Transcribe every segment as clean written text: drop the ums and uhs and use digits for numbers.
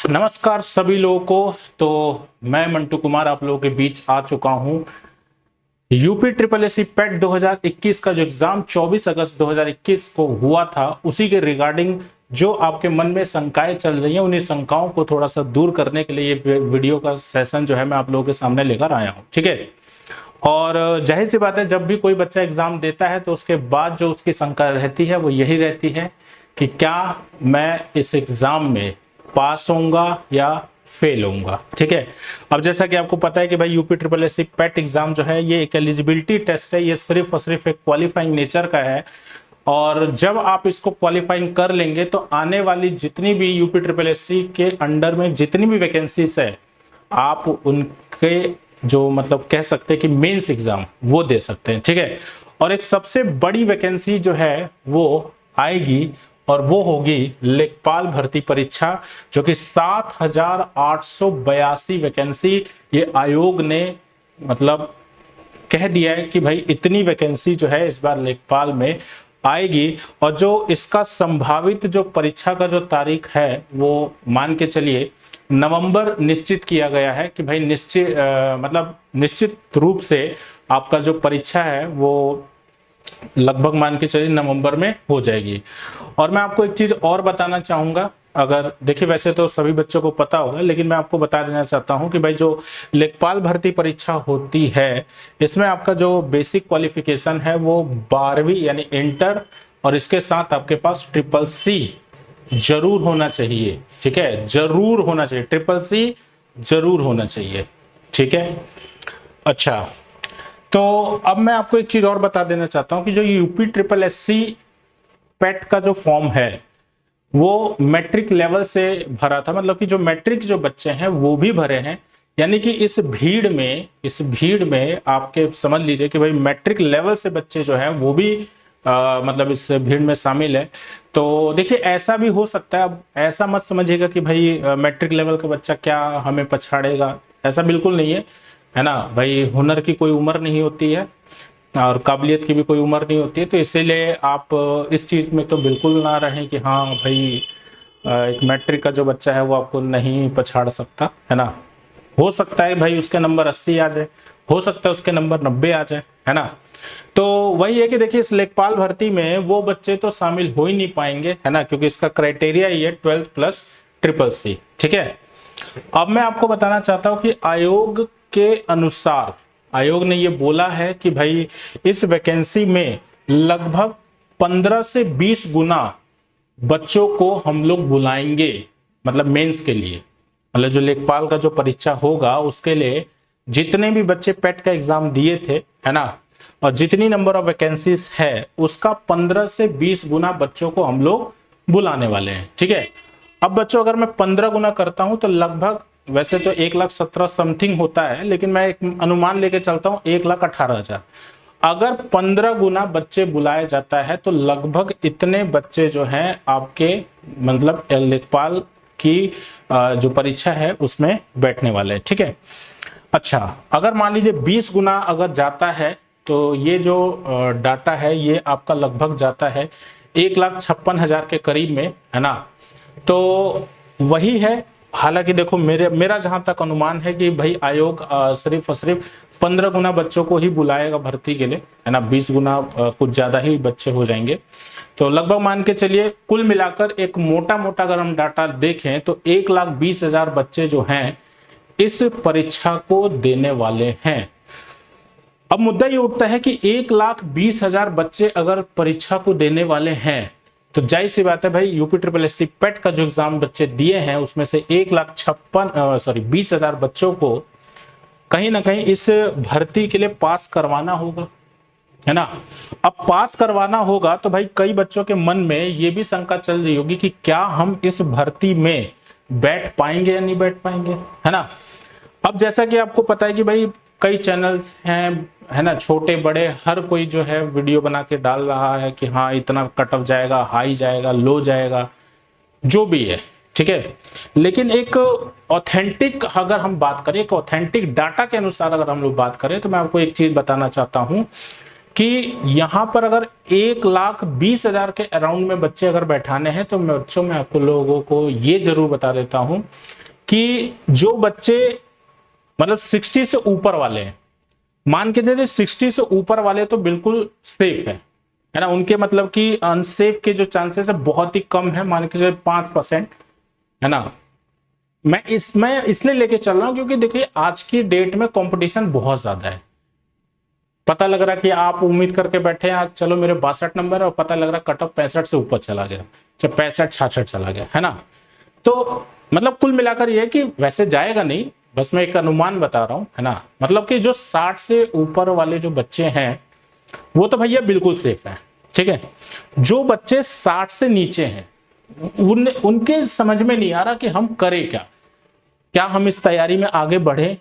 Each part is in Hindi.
नमस्कार सभी लोगों को। तो मैं मंटू कुमार आप लोगों के बीच आ चुका हूं। यूपी ट्रिपल एससी पेट 2021 का जो एग्जाम 24 अगस्त 2021 को हुआ था, उसी के रिगार्डिंग जो आपके मन में शंकाएं चल रही हैं, उन्हीं शंकाओं को थोड़ा सा दूर करने के लिए ये वीडियो का सेशन जो है मैं आप लोगों के सामने लेकर आया हूं। ठीक है। और जाहिर सी बात है, जब भी कोई बच्चा एग्जाम देता है तो उसके बाद जो उसकी शंका रहती है वो यही रहती है कि क्या मैं इस एग्जाम में पास होऊंगा या फेल होऊंगा। ठीक है। अब जैसा कि आपको पता है कि भाई यूपी ट्रिपल एससी पेट एग्जाम जो है ये एक एलिजिबिलिटी टेस्ट है, ये सिर्फ और सिर्फ एक क्वालिफाइंग नेचर का है। और जब आप इसको क्वालिफाइंग कर लेंगे तो आने वाली जितनी भी यूपी ट्रिपल एससी के अंडर में जितनी भी वैकेंसीज है, आप उनके जो मतलब कह सकते हैं कि मेंस एग्जाम वो दे सकते हैं। ठीक है। और एक सबसे बड़ी वैकेंसी जो है वो आएगी और वो होगी लेखपाल भर्ती परीक्षा, जो कि 7,882 वैकेंसी ये आयोग ने मतलब कह दिया है कि भाई इतनी वैकेंसी जो है इस बार लेखपाल में आएगी। और जो इसका संभावित जो परीक्षा का जो तारीख है वो मान के चलिए नवंबर निश्चित किया गया है कि भाई मतलब निश्चित रूप से आपका जो परीक्षा है वो लगभग मान के चलिए नवंबर में हो जाएगी। और मैं आपको एक चीज और बताना चाहूंगा, अगर देखिए वैसे तो सभी बच्चों को पता होगा, लेकिन मैं आपको बता देना चाहता हूं कि भाई जो लेखपाल भर्ती परीक्षा होती है, इसमें आपका जो बेसिक क्वालिफिकेशन है वो 12वीं यानी इंटर, और इसके साथ आपके पास ट्रिपल सी जरूर होना चाहिए। ठीक है, जरूर होना चाहिए, ट्रिपल सी जरूर होना चाहिए। ठीक है। अच्छा, तो अब मैं आपको एक चीज और बता देना चाहता हूं कि जो यूपी ट्रिपल एससी पेट का जो फॉर्म है वो मैट्रिक लेवल से भरा था, मतलब कि जो मैट्रिक जो बच्चे हैं वो भी भरे हैं। यानी कि इस भीड़ में आपके समझ लीजिए कि भाई मैट्रिक लेवल से बच्चे जो हैं वो भी मतलब इस भीड़ में शामिल है। तो देखिए ऐसा भी हो सकता है, अब ऐसा मत समझिएगा कि भाई मैट्रिक लेवल का बच्चा क्या हमें पछाड़ेगा, ऐसा बिल्कुल नहीं है ना भाई। हुनर की कोई उम्र नहीं होती है और काबिलियत की भी कोई उम्र नहीं होती है, तो इसीलिए आप इस चीज में तो बिल्कुल ना रहें कि हाँ भाई एक मैट्रिक का जो बच्चा है वो आपको नहीं पछाड़ सकता, है ना। हो सकता है भाई उसके नंबर 80 आ जाए, हो सकता है उसके नंबर 90 आ जाए, है ना। तो वही है कि देखिए इस लेखपाल भर्ती में वो बच्चे तो शामिल हो ही नहीं पाएंगे, है ना, क्योंकि इसका क्राइटेरिया ही है 12th प्लस ट्रिपल सी। ठीक है। अब मैं आपको बताना चाहता हूं कि आयोग के अनुसार आयोग ने ये बोला है कि भाई इस वैकेंसी में लगभग 15 से 20 गुना बच्चों को हम लोग बुलाएंगे, मतलब मेंस के लिए, मतलब जो लेखपाल का जो परीक्षा होगा उसके लिए जितने भी बच्चे पेट का एग्जाम दिए थे, है ना, और जितनी नंबर ऑफ वैकेंसीज है उसका 15 से 20 गुना बच्चों को हम लोग बुलाने वाले हैं। ठीक है। अब बच्चों अगर मैं 15 गुना करता हूं तो लगभग, वैसे तो 1,17,000 समथिंग होता है, लेकिन मैं एक अनुमान लेके चलता हूं 1,18,000। अगर 15 गुना बच्चे बुलाए जाता है तो लगभग इतने बच्चे जो हैं आपके मतलब लेखपाल की जो परीक्षा है उसमें बैठने वाले हैं। ठीक है। अच्छा, अगर मान लीजिए 20 गुना अगर जाता है तो ये जो डाटा है ये आपका लगभग जाता है 1,56,000 के करीब में, है ना। तो वही है। हालांकि देखो मेरा जहां तक अनुमान है कि भाई आयोग सिर्फ और सिर्फ 15 गुना बच्चों को ही बुलाएगा भर्ती के लिए, है ना। 20 गुना कुछ ज्यादा ही बच्चे हो जाएंगे। तो लगभग मान के चलिए कुल मिलाकर एक मोटा मोटा अगर हम डाटा देखें तो 1,20,000 बच्चे जो हैं इस परीक्षा को देने वाले हैं। अब मुद्दा ये उठता है कि 1,20,000 बच्चे अगर परीक्षा को देने वाले हैं तो जाहिर सी बात है भाई यूपी ट्रिपल एससी पेट का जो एग्जाम बच्चे दिए हैं उसमें से 20,000 बच्चों को कहीं ना कहीं इस भर्ती के लिए पास करवाना होगा, है ना। अब पास करवाना होगा तो भाई कई बच्चों के मन में ये भी शंका चल रही होगी कि क्या हम इस भर्ती में बैठ पाएंगे या नहीं बैठ पाएंगे, है ना। अब जैसा कि आपको पता है कि भाई कई चैनल्स हैं, है ना, छोटे बड़े हर कोई जो है वीडियो बना के डाल रहा है कि हाँ इतना कट ऑफ जाएगा, हाई जाएगा, लो जाएगा, जो भी है। ठीक है। लेकिन एक ऑथेंटिक अगर हम बात करें, एक ऑथेंटिक डाटा के अनुसार अगर हम लोग बात करें तो मैं आपको एक चीज बताना चाहता हूं कि यहां पर अगर 1,20,000 के अराउंड में बच्चे अगर बैठाने हैं तो बच्चों में आपको लोगों को ये जरूर बता देता हूं कि जो बच्चे मतलब 60 से ऊपर वाले हैं, मान के चलिए 60 से ऊपर वाले तो बिल्कुल सेफ है ना, उनके मतलब कि अनसेफ के जो चांसेस है बहुत ही कम है, मान के चलिए 5% है ना। मैं इसलिए लेके चल रहा हूं क्योंकि देखिए आज की डेट में कंपटीशन बहुत ज्यादा है। पता लग रहा कि आप उम्मीद करके बैठे हैं आज चलो मेरे 62 नंबर है, और पता लग रहा कट ऑफ 65 से ऊपर चला गया, जब 65-66 चला गया है ना। तो मतलब कुल मिलाकर यह कि वैसे जाएगा नहीं, बस मैं एक अनुमान बता रहा हूं है ना। मतलब कि जो 60 से ऊपर वाले जो बच्चे हैं वो तो भैया बिल्कुल सेफ है, ठीक है। जो बच्चे 60 से नीचे हैं उनके समझ में नहीं आ रहा कि हम करें क्या हम इस तैयारी में आगे बढ़े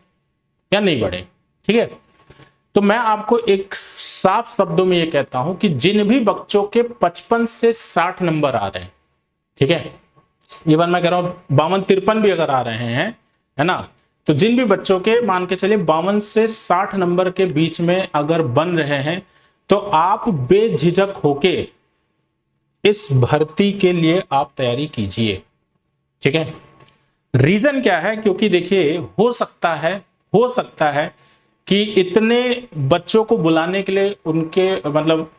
या नहीं बढ़े, ठीक है। तो मैं आपको एक साफ शब्दों में ये कहता हूं कि जिन भी बच्चों के 55 से 60 नंबर आ रहे हैं, ठीक है, इवन मैं कह रहा हूं 52-53 भी अगर आ रहे हैं है ना, तो जिन भी बच्चों के मान के चलिए 52 से 60 नंबर के बीच में अगर बन रहे हैं तो आप बेझिझक होके इस भर्ती के लिए आप तैयारी कीजिए, ठीक है। रीजन क्या है, क्योंकि देखिए हो सकता है कि इतने बच्चों को बुलाने के लिए उनके मतलब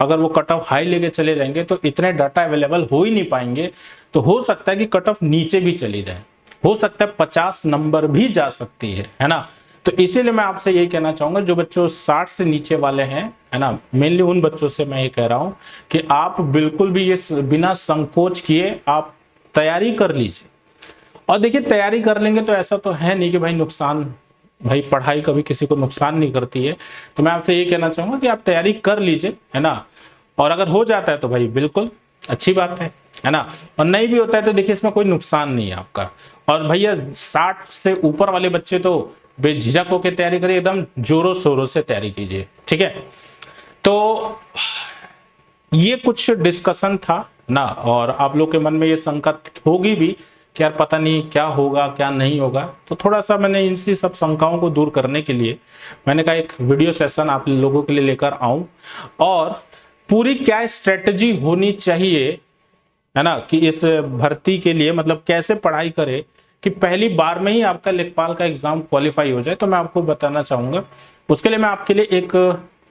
अगर वो कट ऑफ हाई लेके चले जाएंगे तो इतने डाटा अवेलेबल हो ही नहीं पाएंगे, तो हो सकता है कि कट ऑफ नीचे भी चली जाए, हो सकता है 50 नंबर भी जा सकती है ना। तो इसीलिए मैं आपसे यही कहना चाहूंगा जो बच्चों 60 से नीचे वाले हैं है ना, मेनली उन बच्चों से मैं ये कह रहा हूं कि आप बिल्कुल भी ये बिना संकोच किए आप तैयारी कर लीजिए। और देखिए तैयारी कर लेंगे तो ऐसा तो है नहीं कि भाई पढ़ाई कभी किसी को नुकसान नहीं करती है, तो मैं आपसे ये कहना चाहूंगा कि आप तैयारी कर लीजिए है ना। और अगर हो जाता है तो भाई बिल्कुल अच्छी बात है ना, और नहीं भी होता है तो देखिए इसमें कोई नुकसान नहीं है आपका। और भैया 60 से ऊपर वाले बच्चे तो बेझिझक होकर तैयारी करिए, एकदम जोरों शोरों से तैयारी कीजिए, ठीक है। तो ये कुछ डिस्कशन था ना, और आप लोग के मन में ये शंका होगी भी कि यार पता नहीं क्या होगा क्या नहीं होगा, तो थोड़ा सा मैंने इनसी सब शंकाओं को दूर करने के लिए मैंने कहा एक वीडियो सेशन आप लोगों के लिए लेकर आऊं, और पूरी क्या स्ट्रेटजी होनी चाहिए है ना कि इस भर्ती के लिए मतलब कैसे पढ़ाई करे कि पहली बार में ही आपका लेखपाल का एग्जाम क्वालिफाई हो जाए, तो मैं आपको बताना चाहूंगा। उसके लिए मैं आपके लिए एक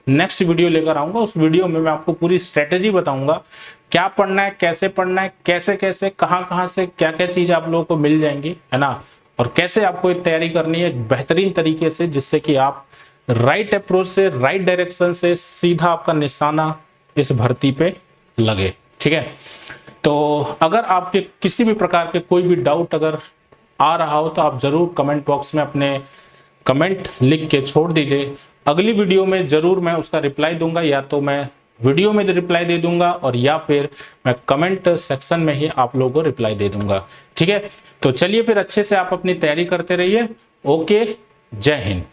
नेक्स्ट वीडियो लेकर आऊंगा, उस वीडियो में मैं आपको पूरी स्ट्रेटेजी बताऊंगा क्या पढ़ना है, कैसे पढ़ना है, कैसे कैसे कहां से क्या क्या चीज आप लोगों को मिल जाएंगी है ना, और कैसे आपको तैयारी करनी है बेहतरीन तरीके से, जिससे कि आप राइट अप्रोच से राइट डायरेक्शन से सीधा आपका निशाना इस भर्ती पे लगे, ठीक है। तो अगर आपके किसी भी प्रकार के कोई भी डाउट अगर आ रहा हो तो आप जरूर कमेंट बॉक्स में अपने कमेंट लिख के छोड़ दीजिए। अगली वीडियो में जरूर मैं उसका रिप्लाई दूंगा, या तो मैं वीडियो में रिप्लाई दे दूंगा और या फिर मैं कमेंट सेक्शन में ही आप लोगों को रिप्लाई दे दूंगा, ठीक है। तो चलिए फिर अच्छे से आप अपनी तैयारी करते रहिए। ओके, जय हिंद।